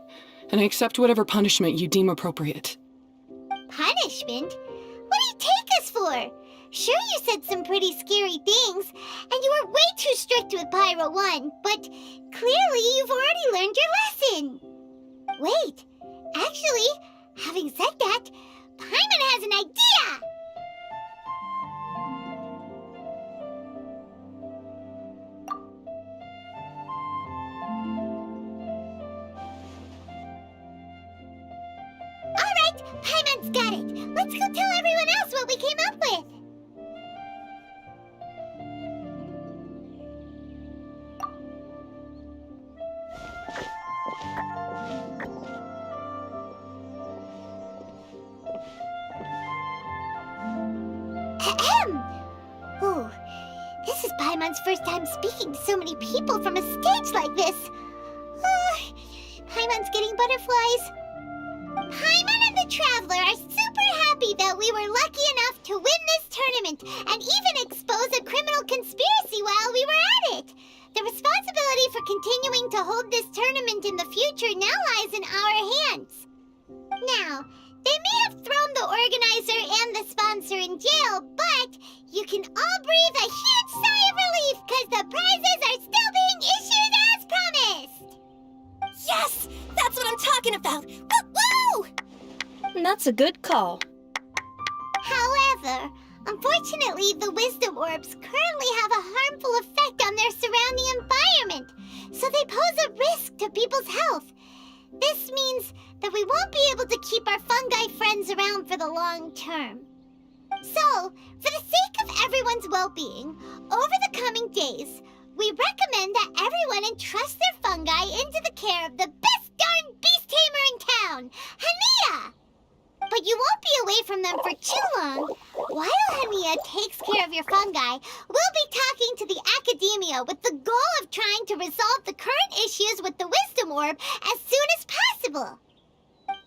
and I accept whatever punishment you deem appropriate. Punishment? What do you take us for? Sure, you said some pretty scary things, and you were way too strict with Pyro One, but clearly you've already learned your lesson. Wait, actually, having said that, Paimon has an idea! Alright, Paimon's got it. Let's go tell everyone else what we came up with. everyone's first time speaking to so many people from a stage like this. Paimon's getting butterflies. Paimon and the Traveler are super happy that we were lucky enough to win this tournament and even expose a criminal conspiracy while we were at it. The responsibility for continuing to hold this tournament in the future now lies in our hands. Now, they may have thrown the organizer and the sponsor in jail, but you can all breathe a huge sigh of relief because the prizes are still being issued as promised! Yes! That's what I'm talking about! Woo-woo! That's a good call. However, unfortunately, the wisdom orbs currently have a harmful effect on their surrounding environment, so they pose a risk to people's health. This means that we won't be able to keep our fungi friends around for the long term. So, for the sake of everyone's well-being, over the coming days, we recommend that everyone entrust their fungi into the care of the best darn beast tamer in town, Hania! But you won't be away from them for too long. While Hania takes care of your fungi, we'll be talking to the academia with the goal of trying to resolve the current issues with the wisdom orb as soon as possible.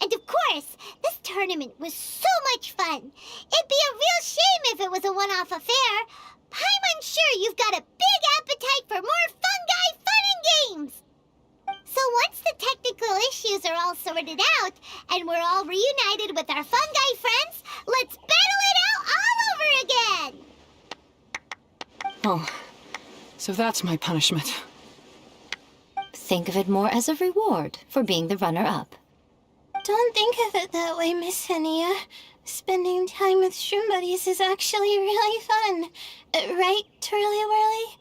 And of course, this tournament was so much fun. It'd be a real shame if it was a one-off affair. I'm sure you've got a big appetite for more fungi fun and games. So once the technical issues are all sorted out, and we're all reunited with our fungi friends, let's battle it out all over again! Oh, so that's my punishment. Think of it more as a reward for being the runner-up. Don't think of it that way, Miss Hania. Spending time with shroom buddies is actually really fun. Right, Twirly Whirly?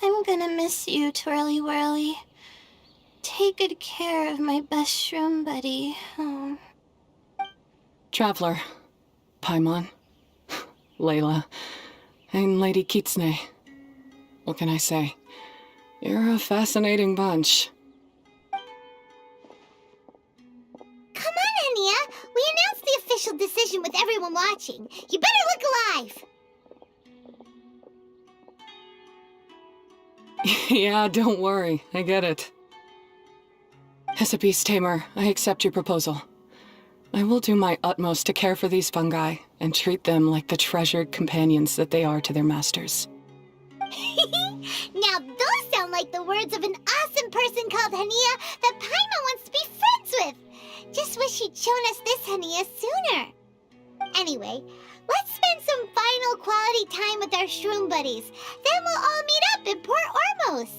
I'm gonna miss you, Twirly Whirly. Take good care of my best shroom buddy. Oh. Traveler, Paimon, Layla, and Lady Kitsune. What can I say? You're a fascinating bunch. Come on, Hania. We announced the official decision with everyone watching. You better look alive. Yeah, don't worry. I get it. As a beast tamer, I accept your proposal. I will do my utmost to care for these fungi and treat them like the treasured companions that they are to their masters. Now those sound like the words of an awesome person called Hania that Paimon wants to be friends with. Just wish he'd shown us this Hania sooner. Anyway, let's spend some final quality time with our shroom buddies. Then we'll all meet up in Port Ormos.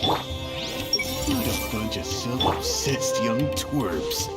What a bunch of self-obsessed young twerps.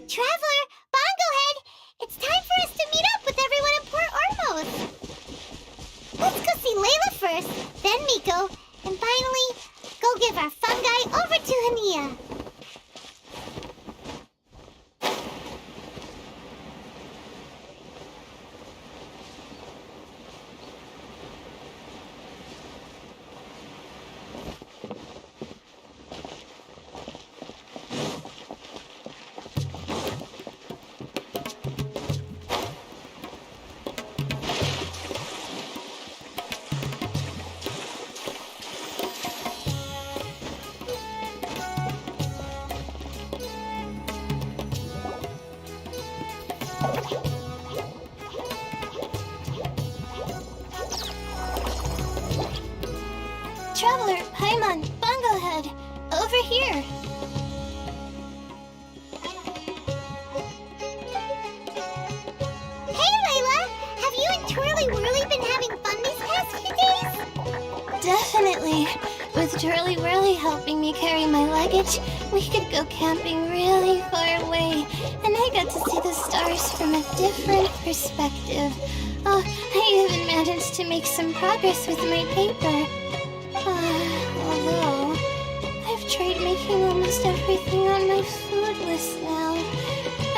Traveler, Bongo Head, it's time for us to meet up with everyone in Port Ormos. Let's go see Layla first, then Miko, and finally, go give our fungi over to Hania. Traveler, Paimon, Bongo Head, over here. Hey, Layla! Have you and Twirly Whirly been having fun these past few days? Definitely. With Twirly Whirly helping me carry my luggage, we could go camping really far away, and I got to see the stars from a different perspective. Oh, I even managed to make some progress with my paper. Although, I've tried making almost everything on my food list now.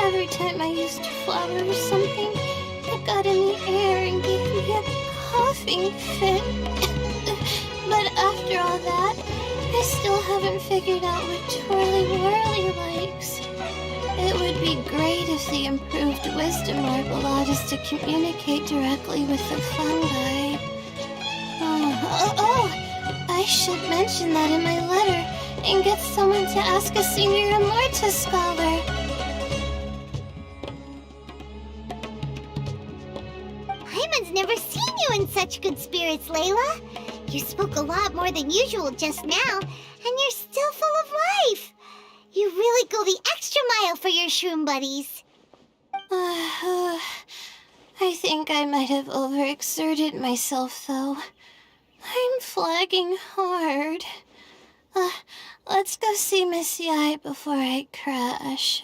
Every time I used flour or something, it got in the air and gave me a coughing fit. But after all that, I still haven't figured out what Twirly Whirly likes. It would be great if the improved wisdom orb allowed us to communicate directly with the fungi. I should mention that in my letter and get someone to ask a senior Immorta scholar. Paimon's never seen you in such good spirits, Layla. You spoke a lot more than usual just now, and you're still full of life. You really go the extra mile for your shroom buddies. I think I might have overexerted myself, though. I'm flagging hard. Let's go see Miss Yai before I crash.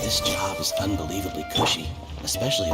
This job is unbelievably cushy, especially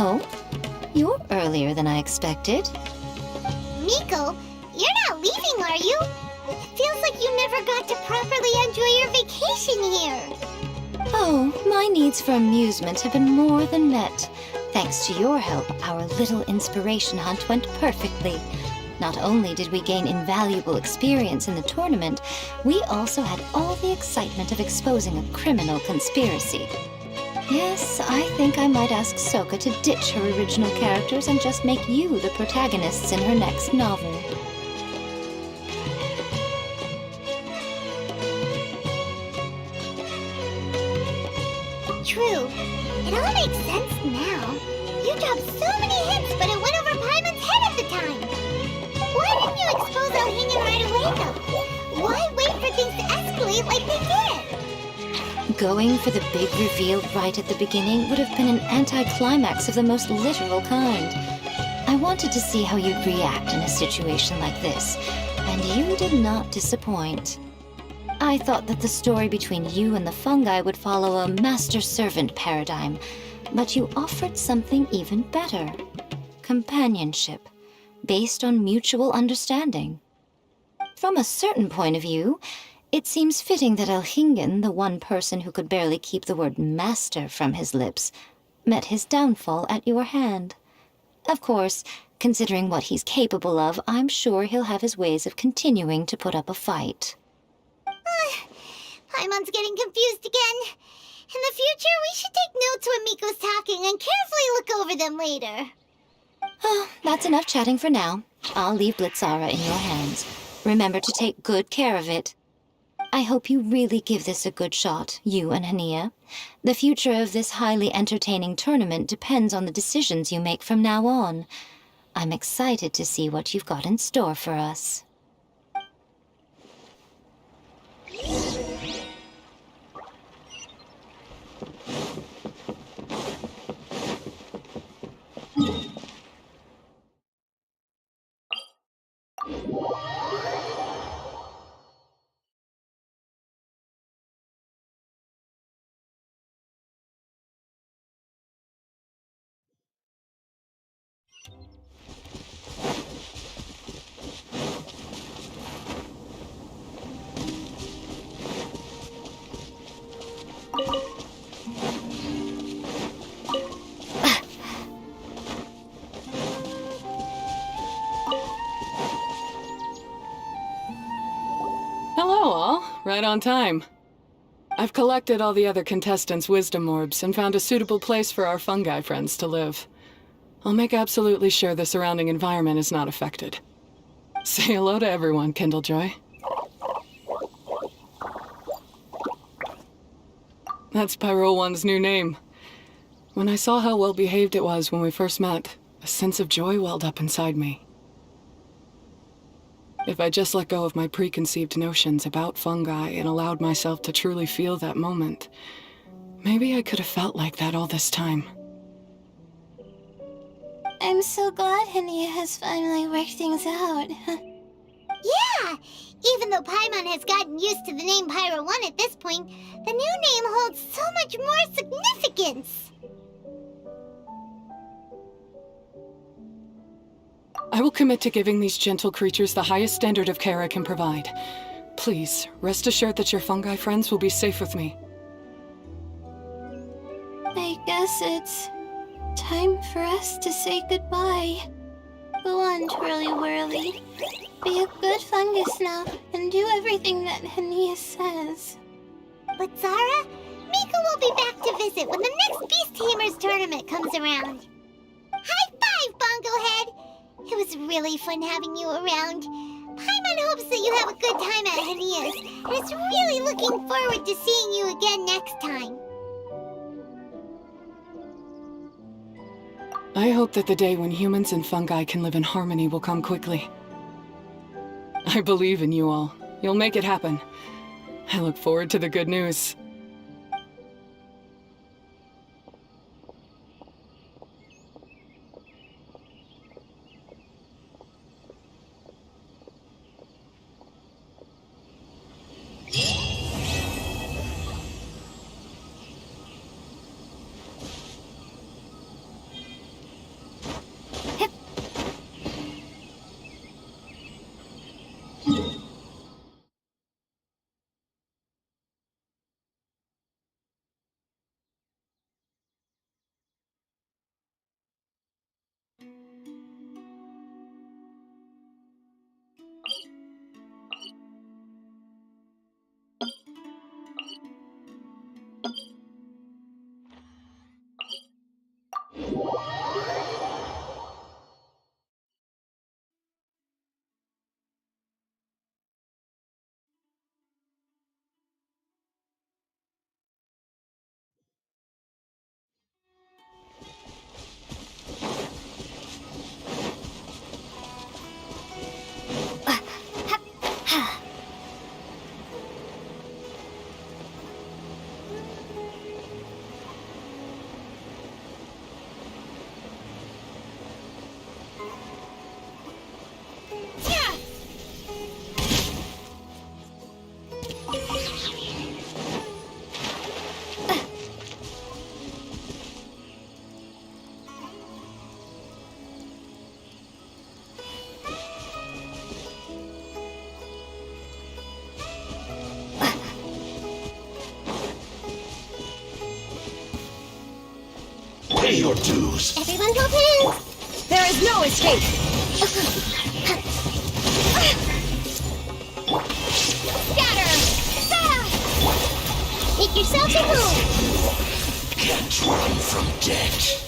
Oh? You're earlier than I expected. Miko, you're not leaving, are you? It feels like you never got to properly enjoy your vacation here. Oh, my needs for amusement have been more than met. Thanks to your help, our little inspiration hunt went perfectly. Not only did we gain invaluable experience in the tournament, we also had all the excitement of exposing a criminal conspiracy. Yes, I think I might ask Sokka to ditch her original characters and just make you the protagonists in her next novel. True. It all makes sense now. You dropped so many hints, but it went over Paimon's head at the time. Why didn't you expose Alhingen right away, though? Why wait for things to escalate like they did? Going for the big reveal right at the beginning would have been an anticlimax of the most literal kind. I wanted to see how you'd react in a situation like this, and you did not disappoint. I thought that the story between you and the fungi would follow a master-servant paradigm, but you offered something even better. Companionship, based on mutual understanding. From a certain point of view, it seems fitting that Alhingen, the one person who could barely keep the word master from his lips, met his downfall at your hand. Of course, considering what he's capable of, I'm sure he'll have his ways of continuing to put up a fight. Paimon's getting confused again. In the future, we should take notes when Miko's talking and carefully look over them later. Oh, that's enough chatting for now. I'll leave Blitzara in your hands. Remember to take good care of it. I hope you really give this a good shot, you and Hania. The future of this highly entertaining tournament depends on the decisions you make from now on. I'm excited to see what you've got in store for us. Hello, all. Right on time. I've collected all the other contestants' wisdom orbs and found a suitable place for our fungi friends to live. I'll make absolutely sure the surrounding environment is not affected. Say hello to everyone, Kindlejoy. That's Pyro One's new name. When I saw how well behaved it was when we first met, a sense of joy welled up inside me. If I just let go of my preconceived notions about fungi and allowed myself to truly feel that moment, maybe I could have felt like that all this time. I'm so glad Hania has finally worked things out. Yeah! Even though Paimon has gotten used to the name Pyro 1 at this point, the new name holds so much more significance! I will commit to giving these gentle creatures the highest standard of care I can provide. Please, rest assured that your fungi friends will be safe with me. I guess it's time for us to say goodbye. Go on, Twirly Whirly. Be a good fungus now, and do everything that Hania says. But Zara, Miko will be back to visit when the next Beast Tamers tournament comes around. High five, Bongo Head! It was really fun having you around. Paimon hopes that you have a good time at Hania's, and is really looking forward to seeing you again next time. I hope that the day when humans and fungi can live in harmony will come quickly. I believe in you all. You'll make it happen. I look forward to the good news. Pay your dues. Everyone hold hands. There is no escape! Scatter! Ah! Make yourselves at home. Can't run from death.